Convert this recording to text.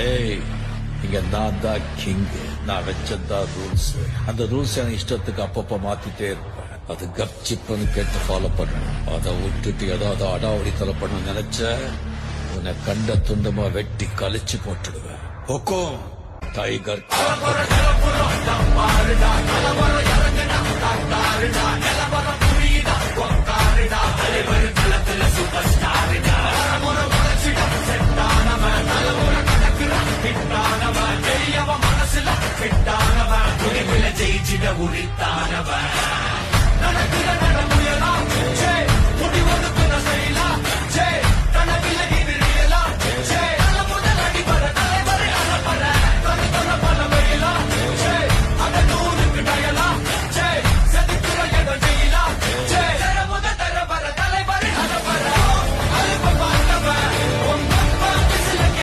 ஏய், இங்க நான் தான் கிங். நான் வச்சதான் ரூல்ஸ். அந்த ரூல்ஸ் எனக்கு இஷ்டத்துக்கு அப்பப்ப மாத்திட்டே இருப்பேன். அது கப் சிப்னு கேட்டு ஃபாலோ பண்ணணும். அதை விட்டுட்டு ஏதாவது அடாவடி தலை பண்ண நினைச்ச உன்னை கண்ட துண்டமா வெட்டி கழிச்சு போட்டுடுவேன். ஹொக்கோம் டைகர். ஜெயிச்சிட உரித்தானவன்